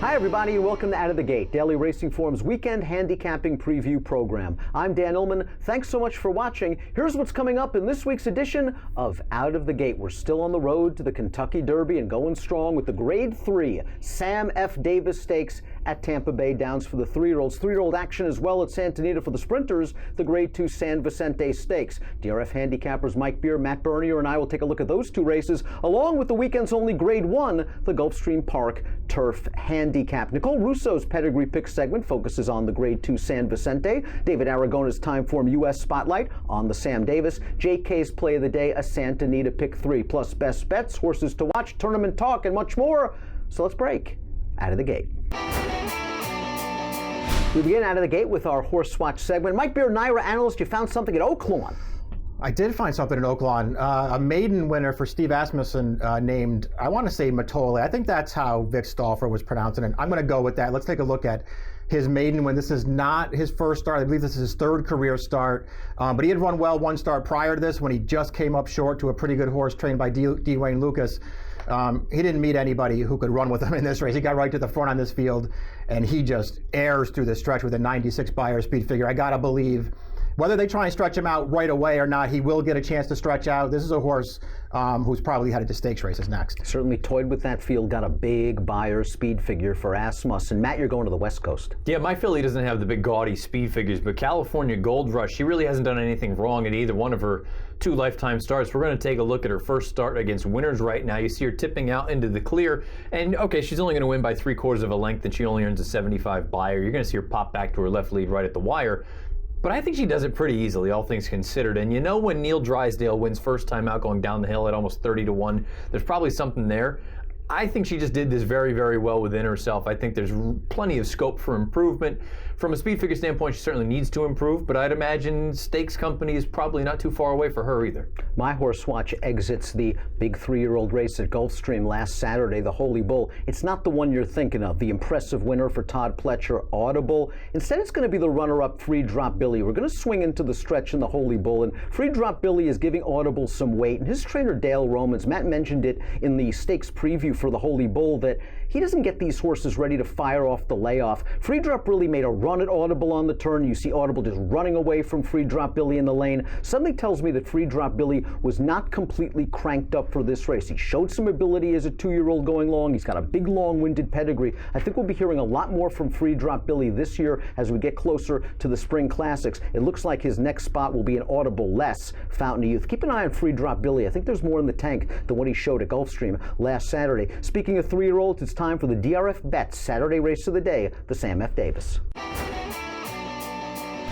Hi everybody and welcome to Out of the Gate, Daily Racing Forum's weekend handicapping preview program. I'm Dan Illman. Thanks so much for watching. Here's what's coming up in this week's edition of Out of the Gate. We're still on the road to the Kentucky Derby and going strong with the Grade 3 Sam F. Davis Stakes at Tampa Bay Downs for the 3-year-olds. 3-year-old action as well at Santa Anita for the sprinters, the Grade 2 San Vicente Stakes. DRF Handicappers Mike Beer, Matt Bernier, and I will take a look at those two races, along with the weekend's only Grade 1, the Gulfstream Park Turf Handicap. Nicole Russo's Pedigree Pick segment focuses on the Grade 2 San Vicente. David Aragona's Timeform U.S. Spotlight on the Sam Davis. JK's Play of the Day, a Santa Anita Pick 3, plus best bets, horses to watch, tournament talk, and much more. So let's break Out of the Gate. We begin Out of the Gate with our Horse Watch segment. Mike Beer, Naira analyst, you found something at Oaklawn. I did find something in Oaklawn. A maiden winner for Steve Asmussen named, I want to say Matole. I think that's how Vic Stauffer was pronouncing it. I'm going to go with that. Let's take a look at his maiden win. This is not his first start. I believe this is his third career start. But he had run well one start prior to this when he just came up short to a pretty good horse trained by Dwayne Lucas. He didn't meet anybody who could run with him in this race. He got right to the front on this field, and he just airs through the stretch with a 96 Beyer speed figure. I got to believe, whether they try and stretch him out right away or not, he will get a chance to stretch out. This is a horse who's probably headed to stakes races next. Certainly toyed with that field, got a big Beyer speed figure for Asmussen. Matt, you're going to the West Coast. Yeah, my filly doesn't have the big gaudy speed figures, but California Gold Rush, she really hasn't done anything wrong in either one of her 2 lifetime starts. We're going to take a look at her first start against Winners right now. You see her tipping out into the clear, and okay, she's only going to win by 3/4 of a length, and she only earns a 75 Beyer. You're going to see her pop back to her left lead right at the wire. But I think she does it pretty easily, all things considered. And you know, when Neil Drysdale wins first time out going down the hill at almost 30-1, there's probably something there. I think she just did this very, very well within herself. I think there's plenty of scope for improvement. From a speed figure standpoint, she certainly needs to improve, but I'd imagine Stakes Company is probably not too far away for her either. My Horse Watch exits the big 3-year-old race at Gulfstream last Saturday, the Holy Bull. It's not the one you're thinking of, the impressive winner for Todd Pletcher, Audible. Instead, it's going to be the runner-up Free Drop Billy. We're going to swing into the stretch in the Holy Bull, and Free Drop Billy is giving Audible some weight. And his trainer, Dale Romans, Matt mentioned it in the stakes preview for the Holy Bull, that he doesn't get these horses ready to fire off the layoff. Free Drop really made a run at Audible on the turn. You see Audible just running away from Free Drop Billy in the lane. Something tells me that Free Drop Billy was not completely cranked up for this race. He showed some ability as a 2-year-old going long. He's got a big long-winded pedigree. I think we'll be hearing a lot more from Free Drop Billy this year as we get closer to the Spring Classics. It looks like his next spot will be an Audible less Fountain of Youth. Keep an eye on Free Drop Billy. I think there's more in the tank than what he showed at Gulfstream last Saturday. Speaking of 3-year-olds, it's time for the DRF Bets Saturday race of the day, the Sam F. Davis.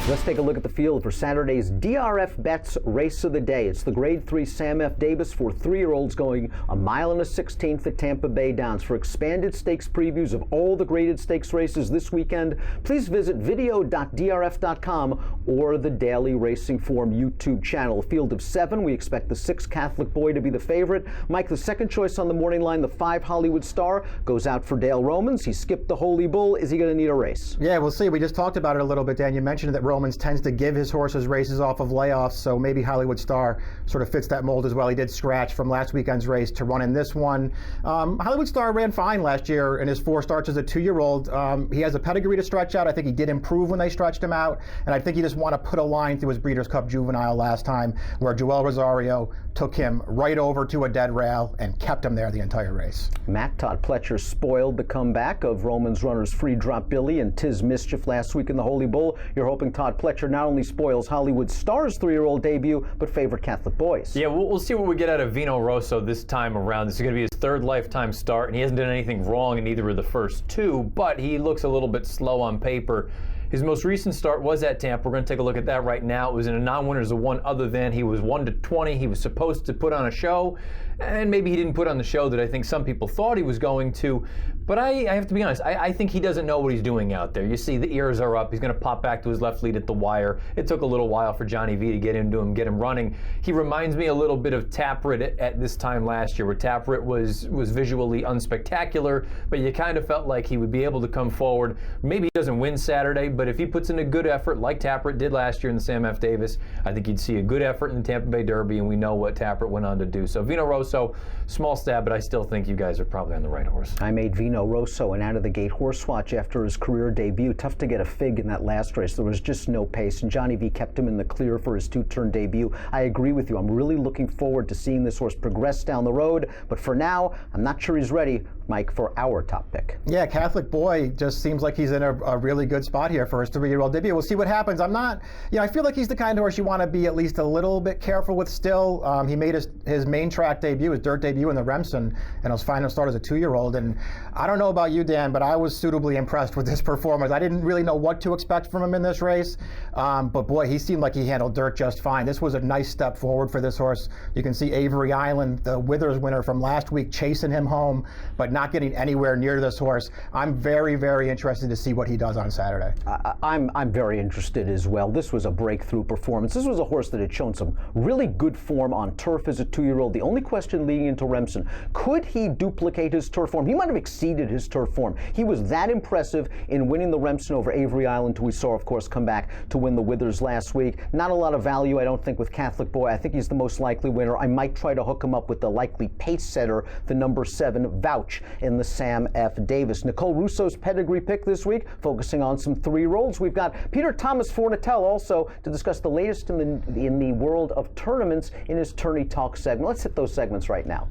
Let's take a look at the field for Saturday's DRF Bets Race of the Day. It's the Grade 3 Sam F. Davis for 3-year-olds going 1 1/16 at Tampa Bay Downs. For expanded stakes previews of all the graded stakes races this weekend, please visit video.drf.com or the Daily Racing Form YouTube channel. A field of 7, we expect the 6 Catholic Boy to be the favorite. Mike, the second choice on the morning line, the 5 Hollywood Star, goes out for Dale Romans. He skipped the Holy Bull. Is he going to need a race? Yeah, we'll see. We just talked about it a little bit, Dan. You mentioned that Romans tends to give his horses races off of layoffs, so maybe Hollywood Star sort of fits that mold as well. He did scratch from last weekend's race to run in this one. Hollywood Star ran fine last year in his 4 starts as a 2-year-old. He has a pedigree to stretch out. I think he did improve when they stretched him out, and I think you just want to put a line through his Breeders' Cup Juvenile last time, where Joel Rosario took him right over to a dead rail and kept him there the entire race. Matt, Todd Pletcher spoiled the comeback of Romans runners Free Drop Billy and Tiz Mischief last week in the Holy Bull. You're hoping Todd Pletcher not only spoils Hollywood Star's 3-year-old debut, but favorite Catholic Boys. Yeah, we'll see what we get out of Vino Rosso this time around. This is going to be his 3rd lifetime start, and he hasn't done anything wrong in either of the first 2, but he looks a little bit slow on paper. His most recent start was at Tampa. We're going to take a look at that right now. It was in a non-winners of 1 other than. He was 1-20. He was supposed to put on a show, and maybe he didn't put on the show that I think some people thought he was going to. But I have to be honest, I think he doesn't know what he's doing out there. You see the ears are up. He's going to pop back to his left lead at the wire. It took a little while for Johnny V to get into him, get him running. He reminds me a little bit of Taproot at this time last year, where Taproot was visually unspectacular, but you kind of felt like he would be able to come forward. Maybe he doesn't win Saturday, but but if he puts in a good effort like Tappert did last year in the Sam F. Davis, I think you'd see a good effort in the Tampa Bay Derby, and we know what Tappert went on to do. So Vino Rosso, small stab, but I still think you guys are probably on the right horse. I made Vino Rosso an out-of-the-gate horse watch after his career debut. Tough to get a fig in that last race. There was just no pace, and Johnny V kept him in the clear for his two-turn debut. I agree with you. I'm really looking forward to seeing this horse progress down the road, but for now, I'm not sure he's ready, Mike, for our top pick. Yeah, Catholic Boy just seems like he's in a really good spot here for his 3-year-old debut. We'll see what happens. I feel like he's the kind of horse you want to be at least a little bit careful with still. He made his main track debut, his dirt debut in the Remsen, and his final start as a 2-year-old. And I don't know about you, Dan, but I was suitably impressed with this performance. I didn't really know what to expect from him in this race, but boy, he seemed like he handled dirt just fine. This was a nice step forward for this horse. You can see Avery Island, the Withers winner from last week, chasing him home, but not getting anywhere near this horse. I'm very, very interested to see what he does on Saturday. I'm very interested as well. This was a breakthrough performance. This was a horse that had shown some really good form on turf as a 2-year-old. The only question leading into Remsen, could he duplicate his turf form? He might have exceeded his turf form. He was that impressive in winning the Remsen over Avery Island, who we saw, of course, come back to win the Withers last week. Not a lot of value, I don't think, with Catholic Boy. I think he's the most likely winner. I might try to hook him up with the likely pace setter, the number 7 Vouch in the Sam F. Davis. Nicole Russo's pedigree pick this week, focusing on some 3-year-olds. We've got Peter Thomas Fornatel also to discuss the latest in the world of tournaments in his Tourney Talk segment. Let's hit those segments right now.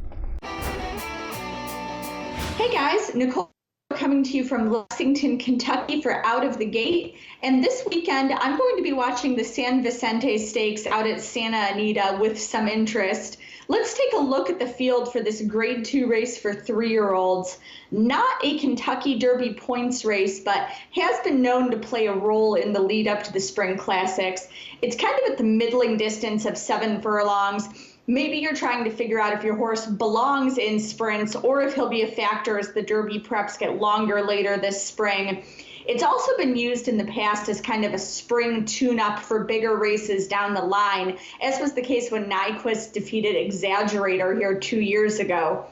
Hey guys, Nicole coming to you from Lexington, Kentucky for Out of the Gate. And this weekend, I'm going to be watching the San Vicente Stakes out at Santa Anita with some interest. Let's take a look at the field for this Grade 2 race for 3-year-olds. Not a Kentucky Derby points race, but has been known to play a role in the lead up to the Spring Classics. It's kind of at the middling distance of 7 furlongs. Maybe you're trying to figure out if your horse belongs in sprints or if he'll be a factor as the Derby preps get longer later this spring. It's also been used in the past as kind of a spring tune-up for bigger races down the line, as was the case when Nyquist defeated Exaggerator here 2 years ago.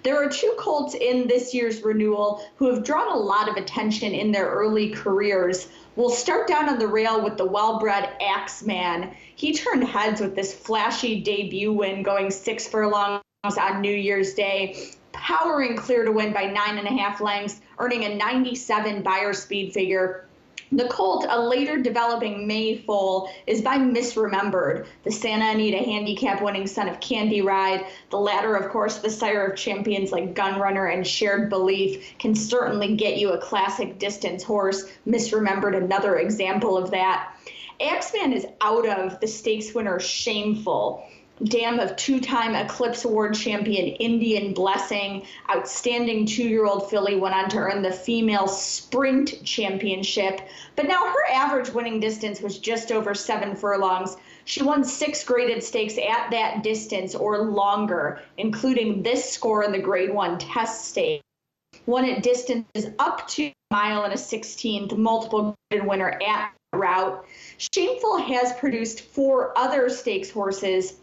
There are 2 colts in this year's renewal who have drawn a lot of attention in their early careers. We'll start down on the rail with the well-bred Axeman. He turned heads with this flashy debut win going 6 furlongs on New Year's Day, powering clear to win by 9.5 lengths, earning a 97 Beyer speed figure. The colt, a later developing May foal, is by Misremembered, the Santa Anita handicap winning son of Candy Ride. The latter, of course, the sire of champions like Gunrunner and Shared Belief, can certainly get you a classic distance horse. Misremembered, another example of that. Axeman is out of the stakes winner Shameful, dam of 2-time Eclipse Award champion Indian Blessing. Outstanding 2-year-old filly went on to earn the female sprint championship, but now her average winning distance was just over 7 furlongs. She won 6 graded stakes at that distance or longer, including this score in the Grade 1 test stake. Won at distances up to 1 1/16, multiple graded winner at route. Shameful has produced 4 other stakes horses,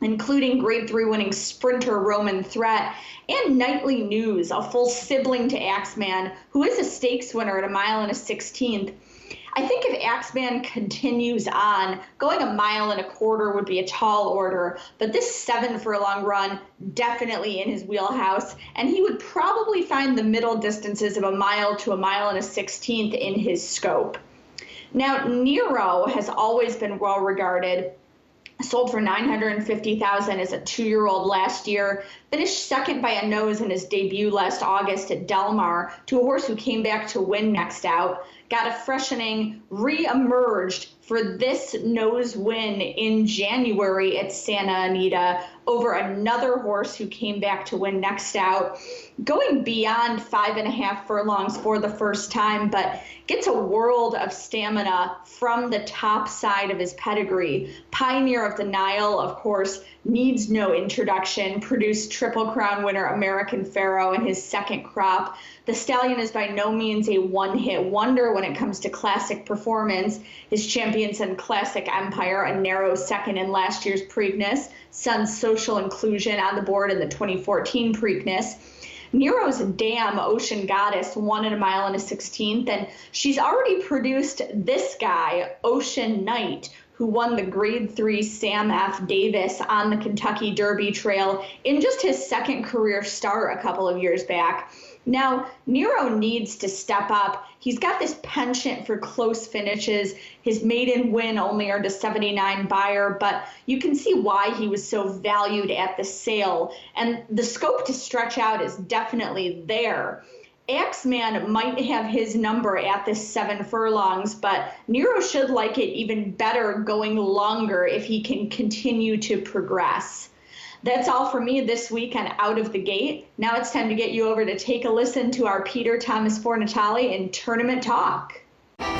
including Grade 3 winning sprinter Roman Threat and Nightly News, a full sibling to Axeman, who is a stakes winner at 1 1/16. I think if Axeman continues on, going 1.25 miles would be a tall order, but this 7 furlong run definitely in his wheelhouse, and he would probably find the middle distances of 1 mile to 1 1/16 in his scope. Now, Nero has always been well regarded. Sold for $950,000 as a 2-year-old last year, finished second by a nose in his debut last August at Del Mar to a horse who came back to win next out. Got a freshening, re-emerged for this nose win in January at Santa Anita over another horse who came back to win next out, going beyond 5.5 furlongs for the first time, but gets a world of stamina from the top side of his pedigree. Pioneer of the Nile, of course, needs no introduction, produced Triple Crown winner American Pharoah in his second crop. The stallion is by no means a one-hit wonder when it comes to classic performance. His champions in Classic Empire, a narrow second in last year's Preakness, Sun's Social Inclusion on the board in the 2014 Preakness. Nero's Dam, Ocean Goddess, won at 1.16 miles, and she's already produced this guy, Ocean Knight, who won the Grade 3 Sam F. Davis on the Kentucky Derby Trail in just his second career start a couple of years back. Now, Nero needs to step up. He's got this penchant for close finishes. His maiden win only earned a 79 buyer, but you can see why he was so valued at the sale. And the scope to stretch out is definitely there. Axeman might have his number at the 7 furlongs, but Nero should like it even better going longer if he can continue to progress. That's all for me this week on Out of the Gate. Now it's time to get you over to take a listen to our Peter Thomas Fornatale in Tournament Talk. Peter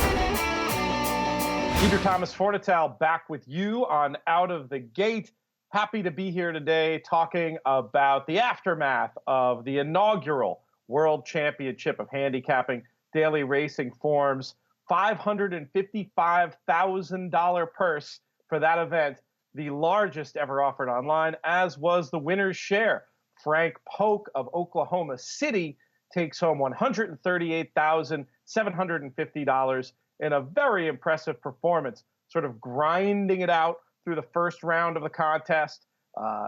Thomas Fornatale back with you on Out of the Gate. Happy to be here today talking about the aftermath of the inaugural World Championship of Handicapping Daily Racing Forms. $555,000 purse for that event, the largest ever offered online, as was the winner's share. Frank Polk of Oklahoma City takes home $138,750 in a very impressive performance, sort of grinding it out through the first round of the contest,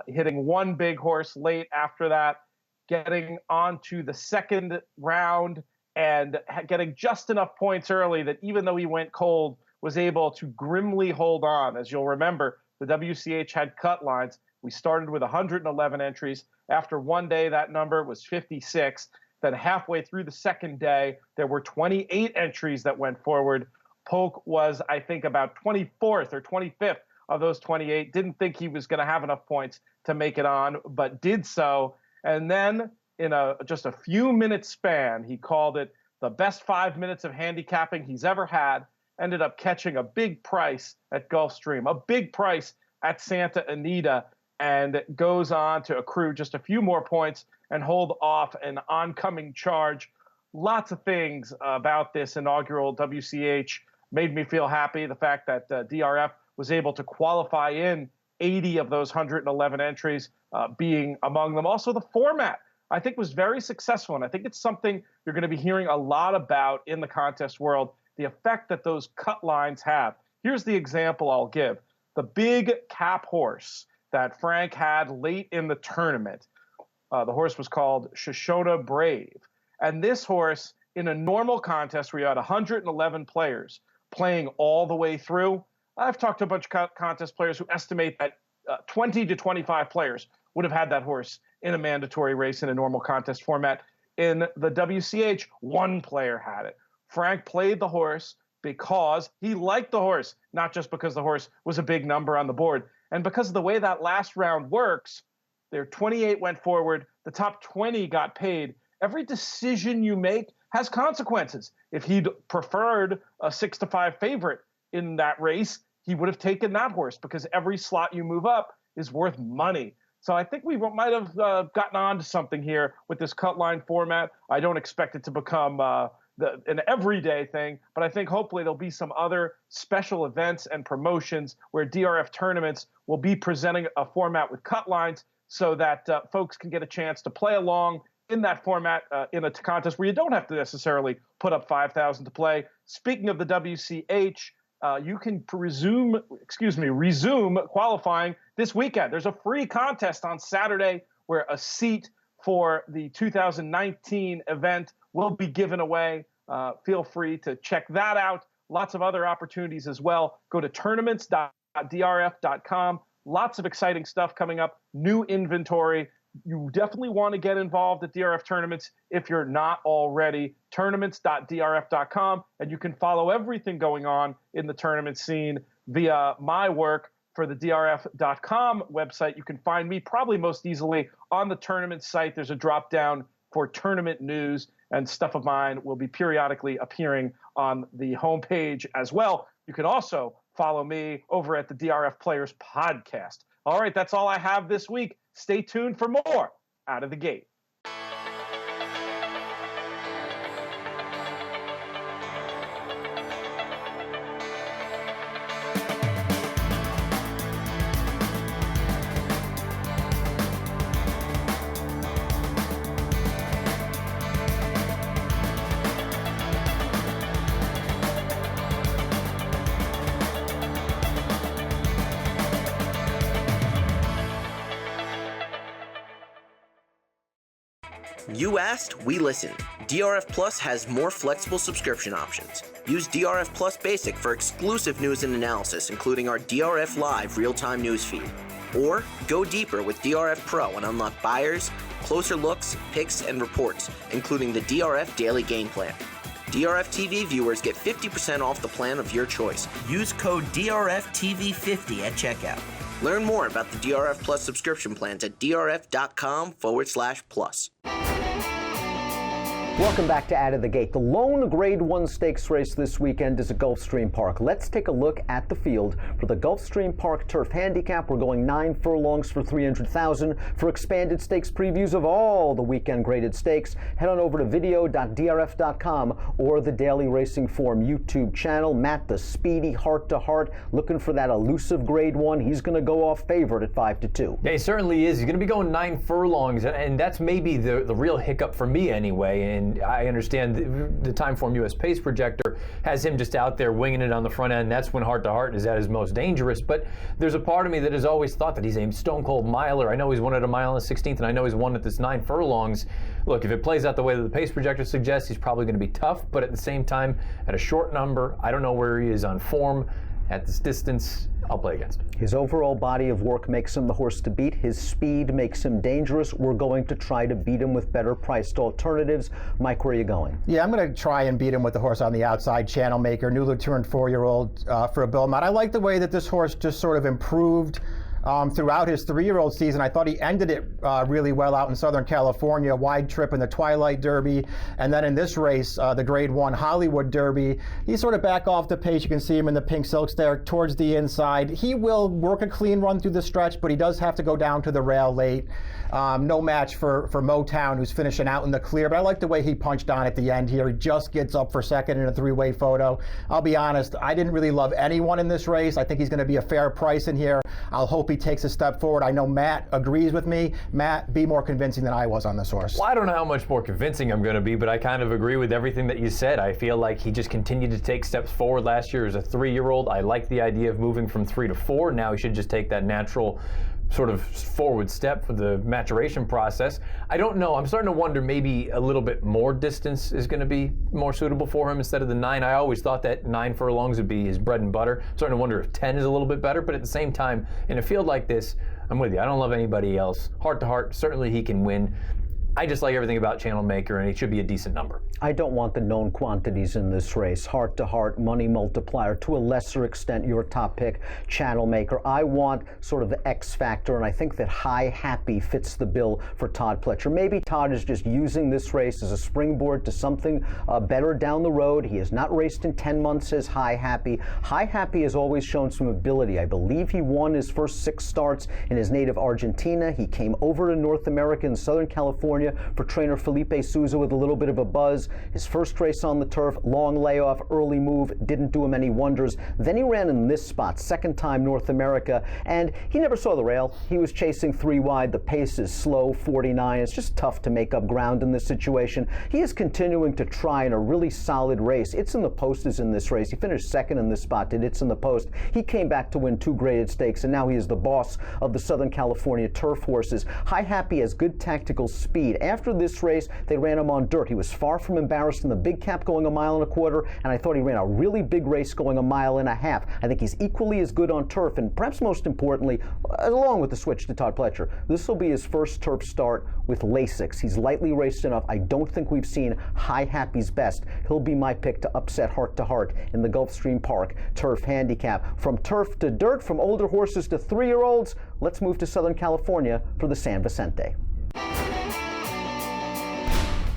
hitting one big horse late after that, getting onto the second round and getting just enough points early that even though he went cold, was able to grimly hold on. As you'll remember, the WCH had cut lines. We started with 111 entries. After one day, that number was 56. Then halfway through the second day, there were 28 entries that went forward. Polk was, I think, about 24th or 25th of those 28. Didn't think he was going to have enough points to make it on, but did so. And then in just a few minute span, he called it the best 5 minutes of handicapping he's ever had. Ended up catching a big price at Gulfstream, a big price at Santa Anita, and goes on to accrue just a few more points and hold off an oncoming charge. Lots of things about this inaugural WCH made me feel happy. The fact that DRF was able to qualify in 80 of those 111 entries, being among them. Also, the format, I think, was very successful, and I think it's something you're going to be hearing a lot about in the contest world, the effect that those cut lines have. Here's the example I'll give. The big cap horse that Frank had late in the tournament, the horse was called Shoshona Brave. And this horse, in a normal contest where you had 111 players playing all the way through, I've talked to a bunch of contest players who estimate that 20 to 25 players would have had that horse in a mandatory race in a normal contest format. In the WCH, one player had it. Frank played the horse because he liked the horse, not just because the horse was a big number on the board. And because of the way that last round works, there 28 went forward, the top 20 got paid. Every decision you make has consequences. If he'd preferred a 6-5 favorite in that race, he would have taken that horse because every slot you move up is worth money. So I think we might have gotten on to something here with this cut line format. I don't expect it to become an everyday thing, but I think hopefully there'll be some other special events and promotions where DRF tournaments will be presenting a format with cut lines so that folks can get a chance to play along in that format in a contest where you don't have to necessarily put up 5,000 to play. Speaking of the WCH, you can resume qualifying this weekend. There's a free contest on Saturday where a seat for the 2019 event will be given away. Feel free to check that out. Lots of other opportunities as well. Go to tournaments.drf.com. Lots of exciting stuff coming up. New inventory. You definitely want to get involved at DRF tournaments if you're not already. Tournaments.drf.com. And you can follow everything going on in the tournament scene via my work for the DRF.com website. You can find me probably most easily on the tournament site. There's a drop down for tournament news, and stuff of mine will be periodically appearing on the homepage as well. You can also follow me over at the DRF Players Podcast. All right, that's all I have this week. Stay tuned for more Out of the Gate. You asked, we listened. DRF Plus has more flexible subscription options. Use DRF Plus Basic for exclusive news and analysis, including our DRF Live real-time news feed. Or go deeper with DRF Pro and unlock buyers, closer looks, picks, and reports, including the DRF Daily Game Plan. DRF TV viewers get 50% off the plan of your choice. Use code DRFTV50 at checkout. Learn more about the DRF Plus subscription plans at drf.com/plus. Welcome back to Out of the Gate. The lone Grade 1 stakes race this weekend is at Gulfstream Park. Let's take a look at the field for the Gulfstream Park Turf Handicap. We're going 9 furlongs for $300,000. For expanded stakes previews of all the weekend graded stakes, head on over to video.drf.com or the Daily Racing Form YouTube channel. Matt, the speedy heart-to-heart, looking for that elusive Grade 1. He's going to go off favorite at 5-2. Yeah, he certainly is. He's going to be going 9 furlongs, and that's maybe the real hiccup for me anyway. And I understand the Timeform US Pace Projector has him just out there winging it on the front end. That's when Heart to Heart is at his most dangerous. But there's a part of me that has always thought that he's a stone cold miler. I know he's won at a mile and 16th, and I know he's won at this 9 furlongs. Look, if it plays out the way that the Pace Projector suggests, he's probably going to be tough. But at the same time, at a short number, I don't know where he is on form. At this distance, I'll play against him. His overall body of work makes him the horse to beat. His speed makes him dangerous. We're going to try to beat him with better priced alternatives. Mike, where are you going? Yeah, I'm going to try and beat him with the horse on the outside, Channel Maker, newly turned 4-year-old for a Belmont. I like the way that this horse just sort of improved throughout his 3-year-old season. I thought he ended it really well out in Southern California, wide trip in the Twilight Derby, and then in this race, the Grade 1 Hollywood Derby. He's sort of back off the pace. You can see him in the pink silks there towards the inside. He will work a clean run through the stretch, but he does have to go down to the rail late. No match for Motown, who's finishing out in the clear, but I like the way he punched on at the end here. He just gets up for second in a 3-way photo. I'll be honest, I didn't really love anyone in this race. I think he's going to be a fair price in here. I'll hope he takes a step forward. I know Matt agrees with me. Matt, be more convincing than I was on this horse. Well, I don't know how much more convincing I'm going to be, but I kind of agree with everything that you said. I feel like he just continued to take steps forward last year as a 3-year-old. I like the idea of moving from 3 to 4. Now he should just take that natural sort of forward step for the maturation process. I don't know. I'm starting to wonder maybe a little bit more distance is going to be more suitable for him instead of the 9. I always thought that 9 furlongs would be his bread and butter. I'm starting to wonder if 10 is a little bit better, but at the same time, in a field like this, I'm with you. I don't love anybody else. Heart to Heart, certainly he can win. I just like everything about Channel Maker, and it should be a decent number. I don't want the known quantities in this race. Heart to Heart, Money Multiplier, to a lesser extent, your top pick, Channel Maker. I want sort of the X factor, and I think that High Happy fits the bill for Todd Pletcher. Maybe Todd is just using this race as a springboard to something better down the road. He has not raced in 10 months as High Happy. High Happy has always shown some ability. I believe he won his first 6 starts in his native Argentina. He came over to North America and Southern California for trainer Felipe Souza with a little bit of a buzz. His first race on the turf, long layoff, early move, didn't do him any wonders. Then he ran in this spot, second time North America, and he never saw the rail. He was chasing 3 wide. The pace is slow, 49. It's just tough to make up ground in this situation. He is continuing to try in a really solid race. It's in the Post is in this race. He finished second in this spot, did It's in the Post. He came back to win 2 graded stakes, and now he is the boss of the Southern California turf horses. High Happy has good tactical speed. After this race, they ran him on dirt. He was far from embarrassed in the big cap going 1.25 miles, and I thought he ran a really big race going 1.5 miles. I think he's equally as good on turf, and perhaps most importantly, along with the switch to Todd Pletcher, this will be his first turf start with Lasix. He's lightly raced enough. I don't think we've seen High Happy's best. He'll be my pick to upset Heart to Heart in the Gulfstream Park Turf Handicap. From turf to dirt, from older horses to 3-year-olds, let's move to Southern California for the San Vicente.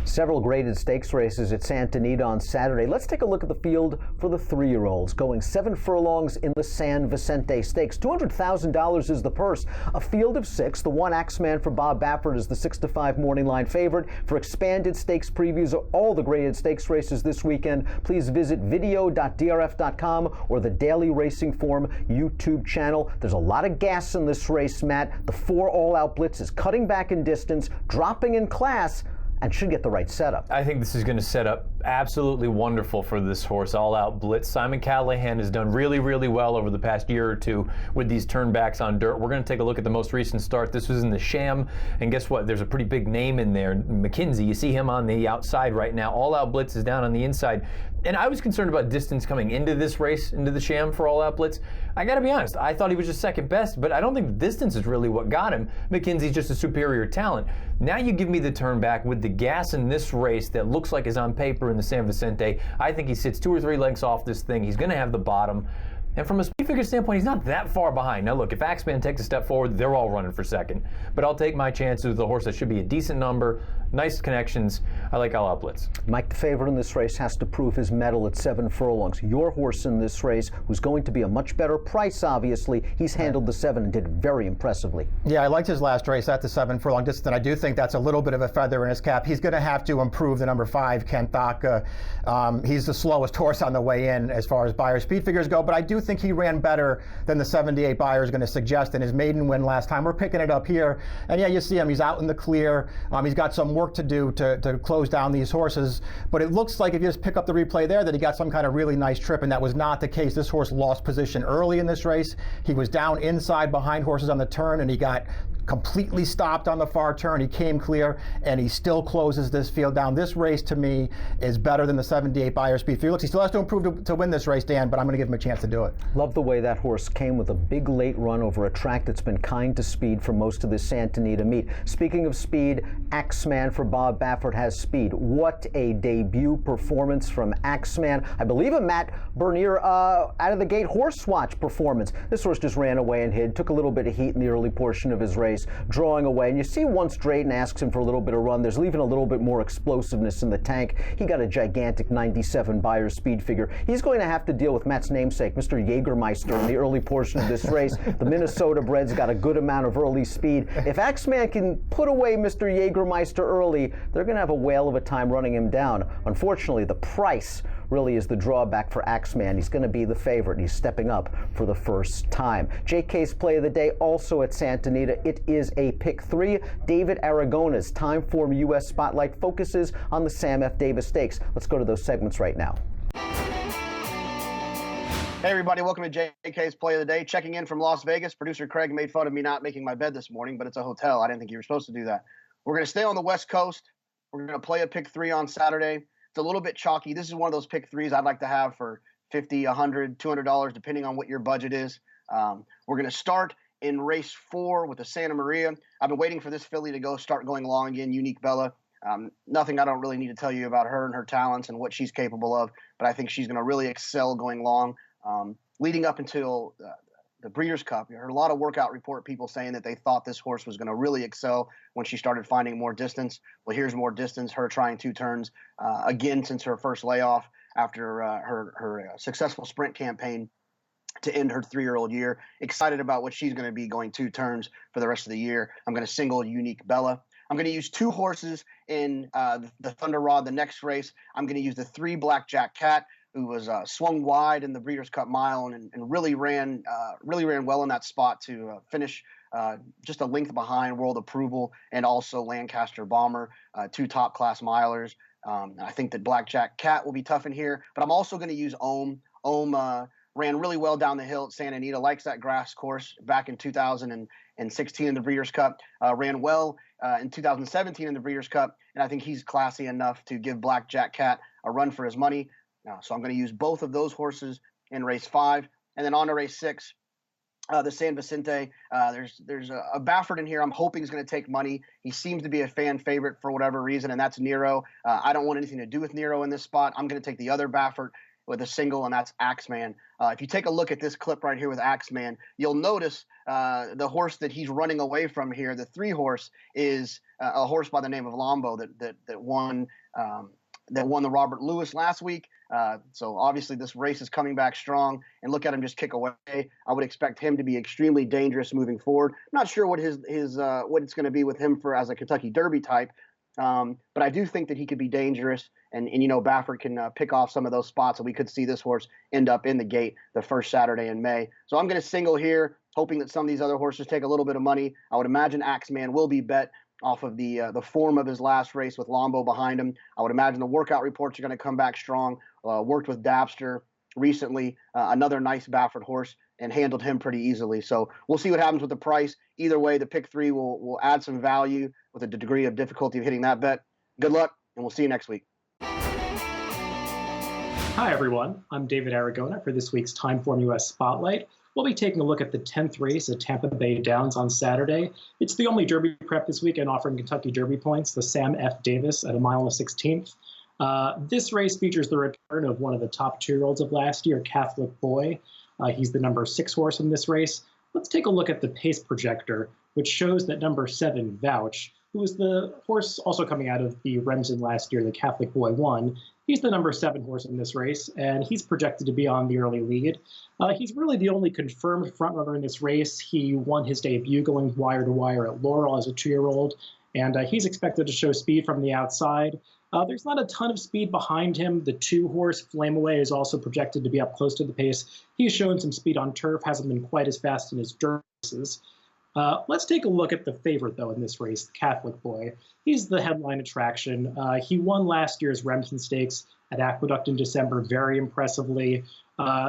Several graded stakes races at Santa Anita on Saturday. Let's take a look at the field for the 3-year-olds, going 7 furlongs in the San Vicente Stakes. $200,000 is the purse. A field of 6. The 1 Axeman for Bob Baffert is the 6-5 morning line favorite. For expanded stakes previews of all the graded stakes races this weekend, please visit video.drf.com or the Daily Racing Form YouTube channel. There's a lot of gas in this race, Matt. The 4 all-out blitz is cutting back in distance, dropping in class, and should get the right setup. I think this is going to set up absolutely wonderful for this horse, All Out Blitz. Simon Callahan has done really, really well over the past year or two with these turnbacks on dirt. We're going to take a look at the most recent start. This was in the Sham, and guess what? There's a pretty big name in there. McKenzie, you see him on the outside right now. All Out Blitz is down on the inside. And I was concerned about distance coming into this race, into the Sham for All Out Blitz. I got to be honest, I thought he was just second best, but I don't think the distance is really what got him. McKenzie's just a superior talent. Now you give me the turn back with the gas in this race that looks like is on paper in the San Vicente. I think he sits 2 or 3 lengths off this thing. He's going to have the bottom. And from a speed figure standpoint, he's not that far behind. Now look, if Axeman takes a step forward, they're all running for second. But I'll take my chances with a horse that should be a decent number, nice connections. I like All Out Blitz. Mike, the favorite in this race, has to prove his mettle at 7 furlongs. Your horse in this race, who's going to be a much better price, obviously, he's handled the 7 and did very impressively. Yeah, I liked his last race at the 7 furlong distance, and I do think that's a little bit of a feather in his cap. He's going to have to improve the number 5, Kentaka. He's the slowest horse on the way in as far as Beyer speed figures go, but I do think he ran better than the 78 Beyer is going to suggest in his maiden win last time. We're picking it up here, and yeah, you see him. He's out in the clear. He's got some work to do to close down these horses, but it looks like if you just pick up the replay there that he got some kind of really nice trip, and that was not the case. This horse lost position early in this race. He was down inside behind horses on the turn, and he got completely stopped on the far turn. He came clear, and he still closes this field down. This race, to me, is better than the 78 Beyer speed figure. Looks, he still has to improve to win this race, Dan, but I'm going to give him a chance to do it. Love the way that horse came with a big late run over a track that's been kind to speed for most of this Santa Anita meet. Speaking of speed, Axeman for Bob Baffert has speed. What a debut performance from Axeman. I believe a Matt Bernier out of the gate horse watch performance. This horse just ran away and hid, took a little bit of heat in the early portion of his race, drawing away. And you see once Drayton asks him for a little bit of run, there's leaving a little bit more explosiveness in the tank. He got a gigantic 97 Beyer speed figure. He's going to have to deal with Matt's namesake, Mr. Jägermeister, in the early portion of this race. The Minnesota bred's got a good amount of early speed. If Axeman can put away Mr. Jägermeister early, they're going to have a whale of a time running him down. Unfortunately, the price really is the drawback for Axeman. He's going to be the favorite, and he's stepping up for the first time. JK's play of the day also at Santa Anita. It is a pick 3. David Aragona's Time Form U.S. Spotlight focuses on the Sam F. Davis Stakes. Let's go to those segments right now. Hey everybody, welcome to JK's Play of the Day. Checking in from Las Vegas. Producer Craig made fun of me not making my bed this morning, but it's a hotel. I didn't think you were supposed to do that. We're going to stay on the West Coast. We're going to play a pick 3 on Saturday. It's a little bit chalky. This is one of those pick 3s I'd like to have for $50, $100, $200, depending on what your budget is. We're going to start in race 4 with the Santa Maria. I've been waiting for this filly to start going long again, Unique Bella. Nothing I don't really need to tell you about her and her talents and what she's capable of, but I think she's going to really excel going long. Leading up until the Breeders' Cup, you heard a lot of workout report people saying that they thought this horse was going to really excel when she started finding more distance. Well, here's more distance, her trying 2 turns again since her first layoff after her successful sprint campaign to end her 3-year-old year. Excited about what she's going to be going 2 turns for the rest of the year. I'm going to single Unique Bella. I'm going to use 2 horses in the Thunder Rod the next race. I'm going to use the 3 Blackjack Cat, who was swung wide in the Breeders' Cup Mile and really ran well in that spot to finish just a length behind World Approval and also Lancaster Bomber, 2 top-class milers. I think that Blackjack Cat will be tough in here, but I'm also going to use Ohm. Ohm ran really well down the hill at Santa Anita, likes that grass course back in 2016 in the Breeders' Cup, ran well in 2017 in the Breeders' Cup, and I think he's classy enough to give Blackjack Cat a run for his money. So I'm going to use both of those horses in race 5. And then on to race 6, the San Vicente. There's a Baffert in here I'm hoping is going to take money. He seems to be a fan favorite for whatever reason, and that's Nero. I don't want anything to do with Nero in this spot. I'm going to take the other Baffert with a single, and that's Axeman. If you take a look at this clip right here with Axeman, you'll notice the horse that he's running away from here, the 3 horse, is a horse by the name of Lambo that won the Robert Lewis last week. So obviously this race is coming back strong, and look at him just kick away. I would expect him to be extremely dangerous moving forward. Not sure what his what it's going to be with him for as a Kentucky Derby type, but I do think that he could be dangerous, and Baffert can pick off some of those spots, and we could see this horse end up in the gate the first Saturday in May. So I'm going to single here, hoping that some of these other horses take a little bit of money. I would imagine Axeman will be bet, off of the form of his last race with Lombo behind him. I would imagine the workout reports are going to come back strong. Worked with Dabster recently, another nice Baffert horse, and handled him pretty easily. So we'll see what happens with the price. Either way, the pick 3 will add some value with a degree of difficulty of hitting that bet. Good luck, and we'll see you next week. Hi, everyone. I'm David Aragona for this week's Timeform US Spotlight. We'll be taking a look at the 10th race at Tampa Bay Downs on Saturday. It's the only Derby prep this weekend offering Kentucky Derby points, the Sam F. Davis at 1 1/16. This race features the return of one of the top 2-year-olds of last year, Catholic Boy. He's the number 6 horse in this race. Let's take a look at the pace projector, which shows that number 7, Vouch, who was the horse also coming out of the Remsen last year, the Catholic Boy won. He's the number 7 horse in this race, and he's projected to be on the early lead. He's really the only confirmed frontrunner in this race. He won his debut going wire to wire at Laurel as a 2-year-old, and he's expected to show speed from the outside. There's not a ton of speed behind him. The 2-horse Flame Away is also projected to be up close to the pace. He's shown some speed on turf, hasn't been quite as fast in his dirt races. Let's take a look at the favorite, though, in this race, Catholic Boy. He's the headline attraction. He won last year's Remsen Stakes at Aqueduct in December very impressively.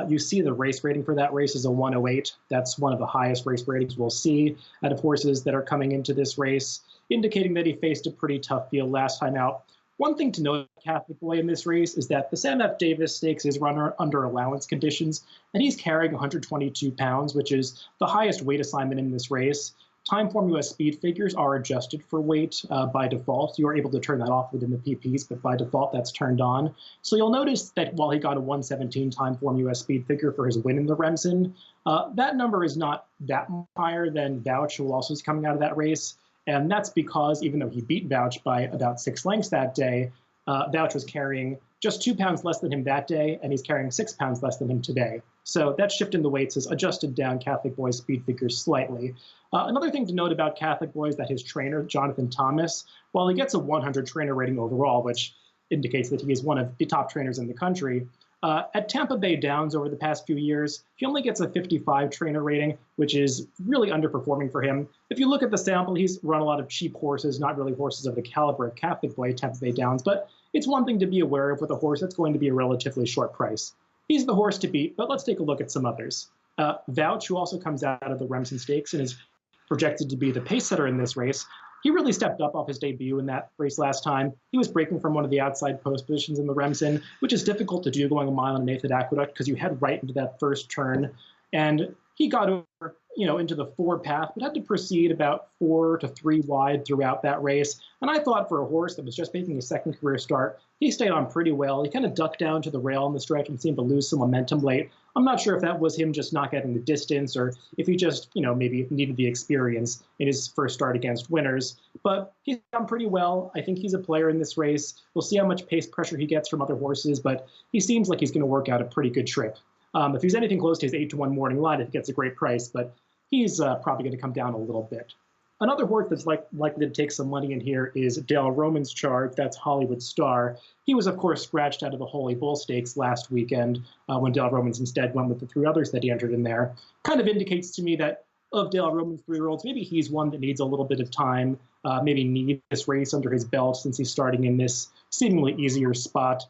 You see the race rating for that race is a 108. That's one of the highest race ratings we'll see out of horses that are coming into this race, indicating that he faced a pretty tough field last time out. One thing to note about Catholic Boy in this race is that the Sam F. Davis Stakes is run under allowance conditions, and he's carrying 122 pounds, which is the highest weight assignment in this race. Timeform US speed figures are adjusted for weight by default. You are able to turn that off within the PPs, but by default that's turned on. So you'll notice that while he got a 117 Timeform US speed figure for his win in the Remsen, that number is not that much higher than Vouch, who also is coming out of that race. And that's because even though he beat Vouch by about 6 lengths that day, Vouch was carrying just 2 pounds less than him that day, and he's carrying 6 pounds less than him today. So that shift in the weights has adjusted down Catholic Boy's speed figures slightly. Another thing to note about Catholic Boy is that his trainer, Jonathan Thomas, while he gets a 100 trainer rating overall, which indicates that he is one of the top trainers in the country, at Tampa Bay Downs over the past few years, he only gets a 55 trainer rating, which is really underperforming for him. If you look at the sample, he's run a lot of cheap horses, not really horses of the caliber of Catholic Boy at Tampa Bay Downs, but it's one thing to be aware of with a horse that's going to be a relatively short price. He's the horse to beat, but let's take a look at some others. Vouch, who also comes out of the Remsen Stakes and is projected to be the pace setter in this race, he really stepped up off his debut in that race last time. He was breaking from one of the outside post positions in the Remsen, which is difficult to do going 1 1/8 at Aqueduct because you head right into that first turn. And he got over, into the 4 path, but had to proceed about 4 to 3 wide throughout that race. And I thought for a horse that was just making his second career start, he stayed on pretty well. He kind of ducked down to the rail on the stretch and seemed to lose some momentum late. I'm not sure if that was him just not getting the distance or if he just, maybe needed the experience in his first start against winners. But he's done pretty well. I think he's a player in this race. We'll see how much pace pressure he gets from other horses, but he seems like he's going to work out a pretty good trip. If he's anything close to his 8-1 morning line, I think it's a great price, but he's probably going to come down a little bit. Another horse that's likely to take some money in here is Dale Roman's Charge. That's Hollywood Star. He was, of course, scratched out of the Holy Bull Stakes last weekend when Dale Romans instead went with the 3 others that he entered in there. Kind of indicates to me that of Dale Roman's 3-year-olds, maybe he's one that needs a little bit of time, maybe needs this race under his belt since he's starting in this seemingly easier spot.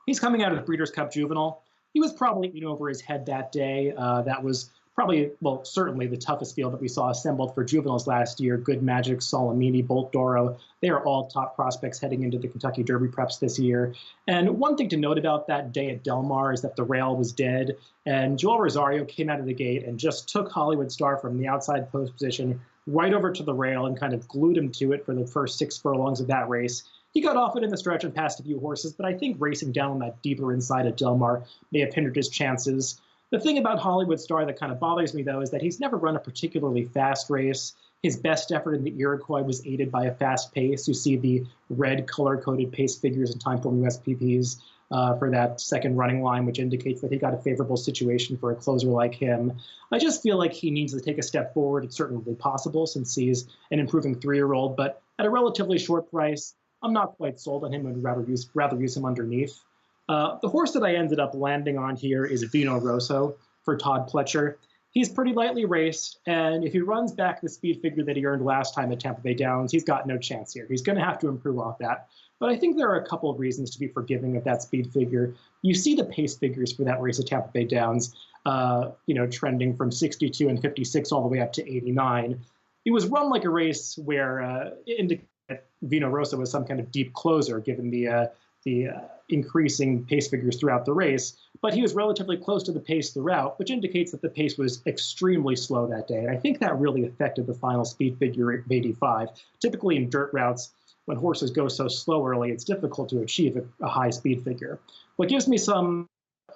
He's coming out of the Breeders' Cup Juvenile. He was probably in over his head that day. That was probably, certainly the toughest field that we saw assembled for juveniles last year. Good Magic, Solomini, Bolt Doro, they are all top prospects heading into the Kentucky Derby preps this year. And one thing to note about that day at Del Mar is that the rail was dead, and Joel Rosario came out of the gate and just took Hollywood Star from the outside post position right over to the rail and kind of glued him to it for the first 6 furlongs of that race. He got off it in the stretch and passed a few horses, but I think racing down on that deeper inside at Del Mar may have hindered his chances. The thing about Hollywood Star that kind of bothers me, though, is that he's never run a particularly fast race. His best effort in the Iroquois was aided by a fast pace. You see the red color-coded pace figures in Timeform US PPs for that second running line, which indicates that he got a favorable situation for a closer like him. I just feel like he needs to take a step forward. It's certainly possible since he's an improving 3-year-old, but at a relatively short price, I'm not quite sold on him and would rather use him underneath. The horse that I ended up landing on here is Vino Rosso for Todd Pletcher. He's pretty lightly raced, and if he runs back the speed figure that he earned last time at Tampa Bay Downs, he's got no chance here. He's going to have to improve off that. But I think there are a couple of reasons to be forgiving of that speed figure. You see the pace figures for that race at Tampa Bay Downs, trending from 62 and 56 all the way up to 89. It was run like a race where it indicated that Vino Rosso was some kind of deep closer, given the increasing pace figures throughout the race, but he was relatively close to the pace throughout, which indicates that the pace was extremely slow that day. And I think that really affected the final speed figure of 85. Typically in dirt routes, when horses go so slow early, it's difficult to achieve a high speed figure. What gives me some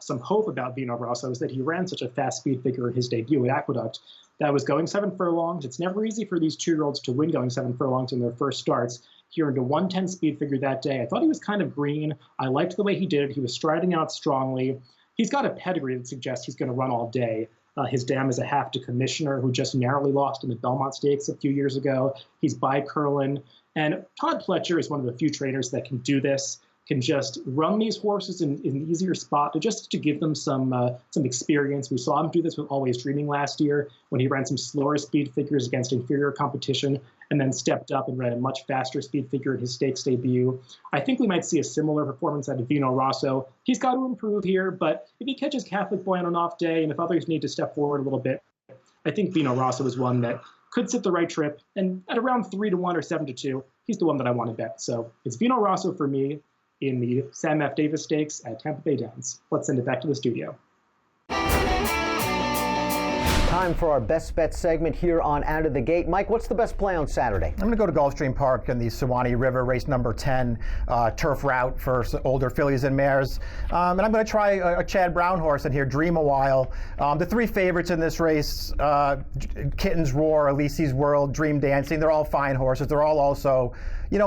hope about Vino Rosso is that he ran such a fast speed figure in his debut at Aqueduct that was going 7 furlongs. It's never easy for these 2-year-olds to win going 7 furlongs in their first starts. He earned a 110 speed figure that day. I thought he was kind of green. I liked the way he did it. He was striding out strongly. He's got a pedigree that suggests he's going to run all day. His dam is a half to Commissioner, who just narrowly lost in the Belmont Stakes a few years ago. He's by Curlin. And Todd Pletcher is one of the few trainers that can do this, can just run these horses in an easier spot to give them some experience. We saw him do this with Always Dreaming last year when he ran some slower speed figures against inferior competition and then stepped up and ran a much faster speed figure in his stakes debut. I think we might see a similar performance out of Vino Rosso. He's got to improve here, but if he catches Catholic Boy on an off day and if others need to step forward a little bit, I think Vino Rosso is one that could sit the right trip. And at around 3-1 or 7-2, he's the one that I want to bet. So it's Vino Rosso for me in the Sam F. Davis Stakes at Tampa Bay Downs. Let's send it back to the studio. Time for our best bet segment here on Out of the Gate. Mike, what's the best play on Saturday? I'm going to go to Gulfstream Park in the Suwannee River, race number 10, turf route for older fillies and mares. And I'm going to try a Chad Brown horse in here, Dream a While. The 3 favorites in this race, Kitten's Roar, Elise's World, Dream Dancing, they're all fine horses. They're all also,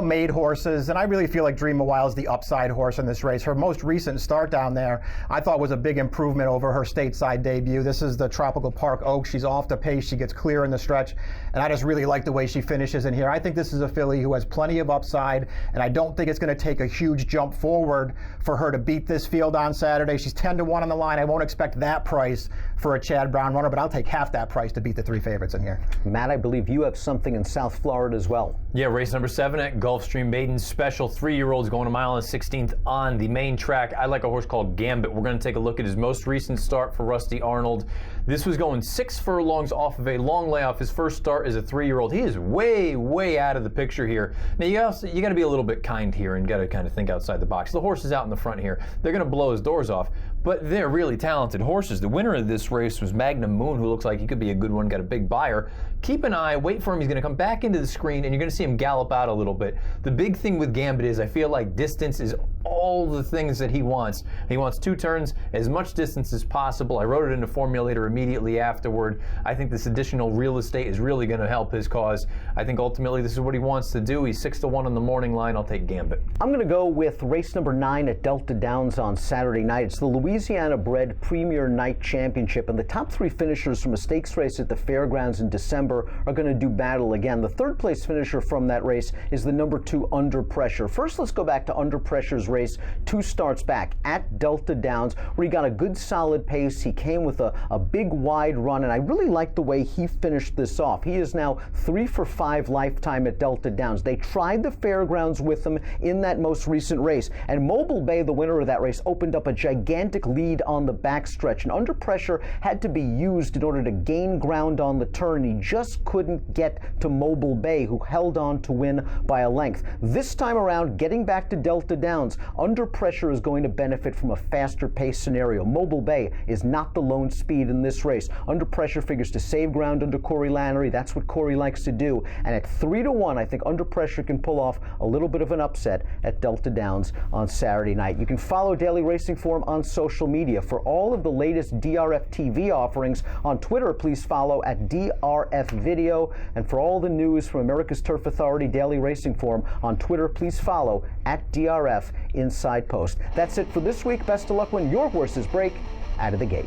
made horses. And I really feel like Dream a While is the upside horse in this race. Her most recent start down there, I thought was a big improvement over her stateside debut. This is the Tropical Park Oak. She's off the pace. She gets clear in the stretch. And I just really like the way she finishes in here. I think this is a filly who has plenty of upside, and I don't think it's going to take a huge jump forward for her to beat this field on Saturday. She's 10-1 on the line. I won't expect that price for a Chad Brown runner, but I'll take half that price to beat the 3 favorites in here. Matt, I believe you have something in South Florida as well. Yeah, race number 7 at Gulfstream Maiden Special. 3-year-olds going a mile and 16th on the main track. I like a horse called Gambit. We're going to take a look at his most recent start for Rusty Arnold. This was going 6 furlongs off of a long layoff. His first start as a 3-year-old. He is way, way out of the picture here. Now, you got to be a little bit kind here and got to kind of think outside the box. The horse is out in the front here. They're going to blow his doors off, but they're really talented horses. The winner of this race was Magnum Moon, who looks like he could be a good one, got a big buyer. Keep an eye, wait for him. He's going to come back into the screen, and you're going to see him gallop out a little bit. The big thing with Gambit is I feel like distance is all the things that he wants. He wants 2 turns, as much distance as possible. I wrote it in the formulator immediately afterward. I think this additional real estate is really going to help his cause. I think ultimately this is what he wants to do. He's 6-1 on the morning line. I'll take Gambit. I'm going to go with race number 9 at Delta Downs on Saturday night. It's the Louisiana-bred Premier Night Championship, and the top 3 finishers from a stakes race at the fairgrounds in December are going to do battle again. The 3rd place finisher from that race is the number 2 Under Pressure. First, let's go back to Under Pressure's race 2 starts back at Delta Downs, where he got a good solid pace. He came with a big wide run, and I really like the way he finished this off. He is now 3 for 5 lifetime at Delta Downs. They tried the fairgrounds with him in that most recent race, and Mobile Bay, the winner of that race, opened up a gigantic lead on the backstretch, and Under Pressure had to be used in order to gain ground on the turn. He just couldn't get to Mobile Bay, who held on to win by a length. This time around, getting back to Delta Downs, Under Pressure is going to benefit from a faster pace scenario. Mobile Bay is not the lone speed in this race. Under Pressure figures to save ground under Corey Lanery. That's what Corey likes to do. And at 3-1, I think Under Pressure can pull off a little bit of an upset at Delta Downs on Saturday night. You can follow Daily Racing Form on social media. For all of the latest DRF TV offerings on Twitter, please follow at DRF Video. And for all the news from America's Turf Authority Daily Racing Form on Twitter, please follow at DRF Inside Post. That's it for this week. Best of luck when your horses break out of the gate.